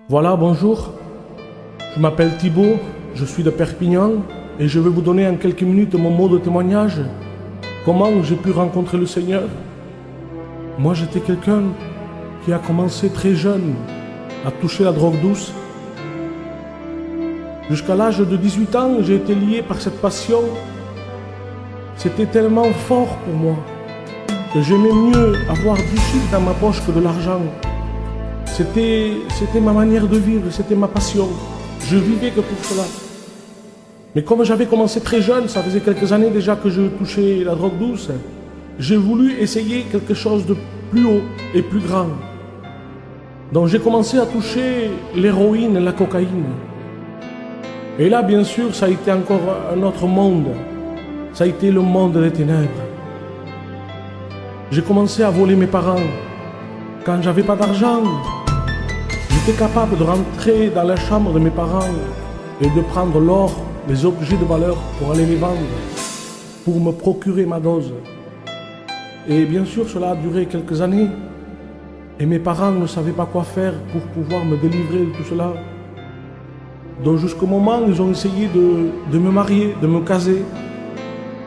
Voilà, bonjour. Je m'appelle Thibaut, je suis de Perpignan et je vais vous donner en quelques minutes mon mot de témoignage. Comment j'ai pu rencontrer le Seigneur. Moi, j'étais quelqu'un qui a commencé très jeune à toucher la drogue douce. Jusqu'à l'âge de 18 ans, j'ai été lié par cette passion. C'était tellement fort pour moi que j'aimais mieux avoir du chiffre dans ma poche que de l'argent. C'était ma manière de vivre, c'était ma passion. Je vivais que pour cela. Mais comme j'avais commencé très jeune, ça faisait quelques années déjà que je touchais la drogue douce, j'ai voulu essayer quelque chose de plus haut et plus grand. Donc j'ai commencé à toucher l'héroïne et la cocaïne. Et là, bien sûr, ça a été encore un autre monde. Ça a été le monde des ténèbres. J'ai commencé à voler mes parents. Quand j'avais pas d'argent, j'étais capable de rentrer dans la chambre de mes parents et de prendre l'or, les objets de valeur pour aller les vendre, pour me procurer ma dose. Et bien sûr, cela a duré quelques années. Et mes parents ne savaient pas quoi faire pour pouvoir me délivrer de tout cela. Donc jusqu'au moment où ils ont essayé de me marier, de me caser,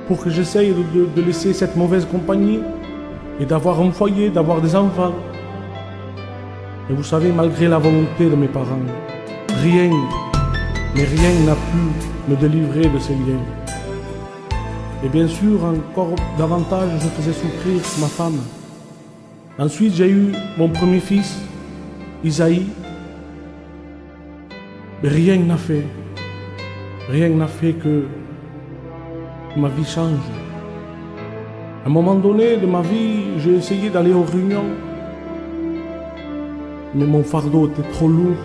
pour que j'essaye de laisser cette mauvaise compagnie et d'avoir un foyer, d'avoir des enfants. Et vous savez, malgré la volonté de mes parents, rien, mais rien n'a pu me délivrer de ces liens. Et bien sûr, encore davantage, je faisais souffrir ma femme. Ensuite, j'ai eu mon premier fils, Isaïe. Mais rien n'a fait que ma vie change. À un moment donné de ma vie, j'ai essayé d'aller aux réunions, mais mon fardeau était trop lourd.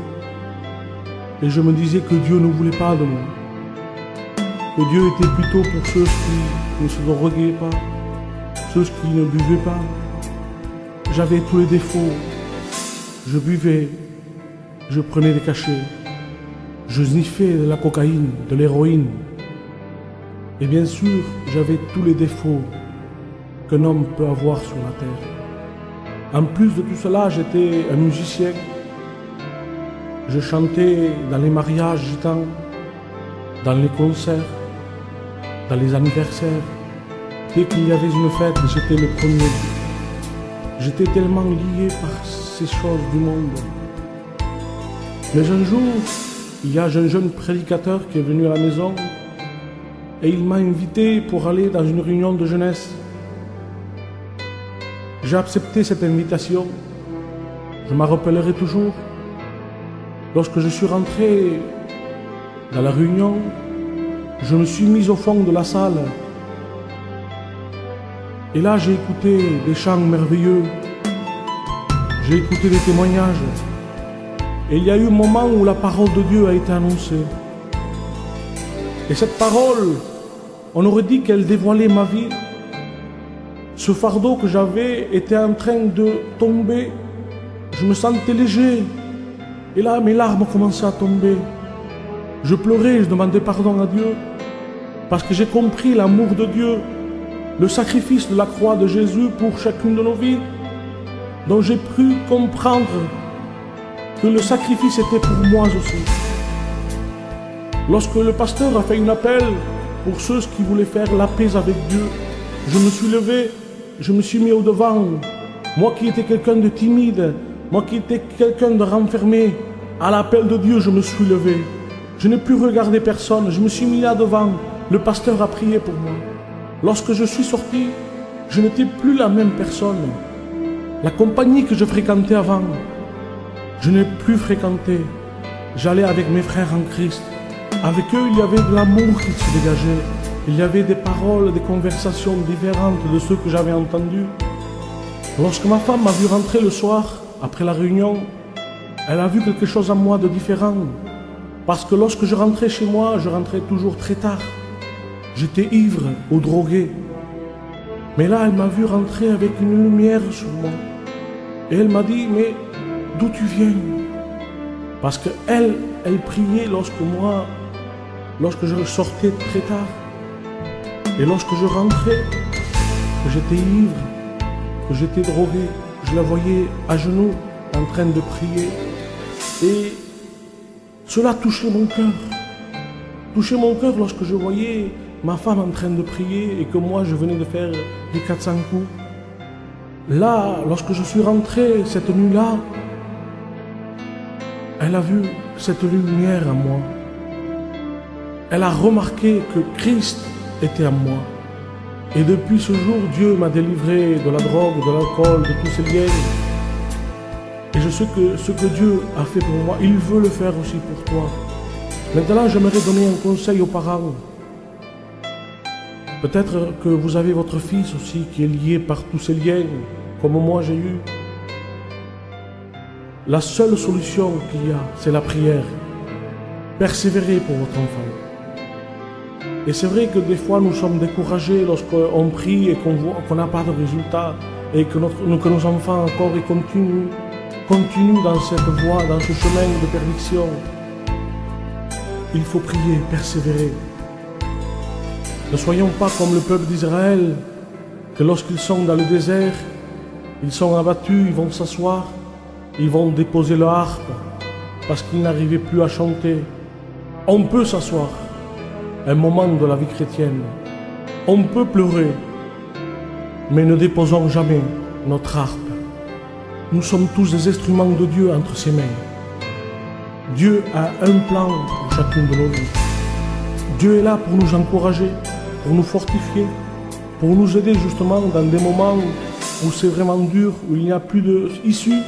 Et je me disais que Dieu ne voulait pas de moi. Que Dieu était plutôt pour ceux qui ne se droguaient pas, ceux qui ne buvaient pas. J'avais tous les défauts. Je buvais, je prenais des cachets, je sniffais de la cocaïne, de l'héroïne. Et bien sûr, j'avais tous les défauts qu'un homme peut avoir sur la terre. En plus de tout cela, j'étais un musicien. Je chantais dans les mariages gitans, dans les concerts, dans les anniversaires. Dès qu'il y avait une fête, j'étais le premier. J'étais tellement lié par ces choses du monde. Mais un jour, il y a un jeune prédicateur qui est venu à la maison et il m'a invité pour aller dans une réunion de jeunesse. J'ai accepté cette invitation. Je m'en rappellerai toujours. Lorsque je suis rentré dans la réunion, je me suis mis au fond de la salle. Et là, j'ai écouté des chants merveilleux. J'ai écouté des témoignages. Et il y a eu un moment où la parole de Dieu a été annoncée. Et cette parole, on aurait dit qu'elle dévoilait ma vie. Ce fardeau que j'avais était en train de tomber. Je me sentais léger. Et là, mes larmes commençaient à tomber. Je pleurais, je demandais pardon à Dieu. Parce que j'ai compris l'amour de Dieu. Le sacrifice de la croix de Jésus pour chacune de nos vies. Donc j'ai pu comprendre que le sacrifice était pour moi aussi. Lorsque le pasteur a fait un appel pour ceux qui voulaient faire la paix avec Dieu, je me suis levé, je me suis mis au devant. Moi qui étais quelqu'un de timide, moi qui étais quelqu'un de renfermé, à l'appel de Dieu, je me suis levé. Je n'ai plus regardé personne, je me suis mis là devant. Le pasteur a prié pour moi. Lorsque je suis sorti, je n'étais plus la même personne. La compagnie que je fréquentais avant, je n'ai plus fréquenté. J'allais avec mes frères en Christ. Avec eux, il y avait de l'amour qui se dégageait. Il y avait des paroles, des conversations différentes de ceux que j'avais entendus. Lorsque ma femme m'a vu rentrer le soir, après la réunion, elle a vu quelque chose en moi de différent. Parce que lorsque je rentrais chez moi, je rentrais toujours très tard. J'étais ivre ou drogué. Mais là, elle m'a vu rentrer avec une lumière sur moi. Et elle m'a dit, mais d'où tu viens? Parce qu'elle priait lorsque je sortais très tard. Et lorsque je rentrais, que j'étais ivre, que j'étais drogué, je la voyais à genoux, en train de prier. Et cela touchait mon cœur. Touchait mon cœur lorsque je voyais ma femme en train de prier et que moi je venais de faire les 400 coups. Là, lorsque je suis rentré cette nuit-là, elle a vu cette lumière en moi. Elle a remarqué que Christ était en moi. Et depuis ce jour, Dieu m'a délivré de la drogue, de l'alcool, de tous ces liens. Et je sais que ce que Dieu a fait pour moi, il veut le faire aussi pour toi. Maintenant, j'aimerais donner un conseil aux parents. Peut-être que vous avez votre fils aussi qui est lié par tous ces liens, comme moi j'ai eu. La seule solution qu'il y a, c'est la prière. Persévérez pour votre enfant. Et c'est vrai que des fois nous sommes découragés lorsqu'on prie et qu'on n'a pas de résultat et que nos enfants encore ils continuent dans cette voie, dans ce chemin de perdition. Il faut prier, persévérer. Ne soyons pas comme le peuple d'Israël, que lorsqu'ils sont dans le désert, ils sont abattus, ils vont s'asseoir, ils vont déposer leur harpe parce qu'ils n'arrivaient plus à chanter. On peut s'asseoir. Un moment de la vie chrétienne. On peut pleurer, mais ne déposons jamais notre harpe. Nous sommes tous des instruments de Dieu entre ses mains. Dieu a un plan pour chacune de nos vies. Dieu est là pour nous encourager, pour nous fortifier, pour nous aider justement dans des moments où c'est vraiment dur, où il n'y a plus d'issue.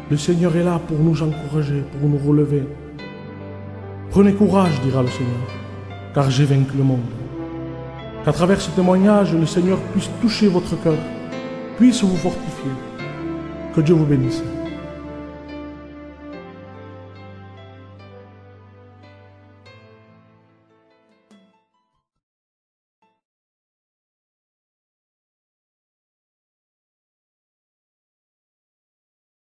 Le Seigneur est là pour nous encourager, pour nous relever. Prenez courage, dira le Seigneur, car j'ai vaincu le monde. Qu'à travers ce témoignage, le Seigneur puisse toucher votre cœur, puisse vous fortifier. Que Dieu vous bénisse.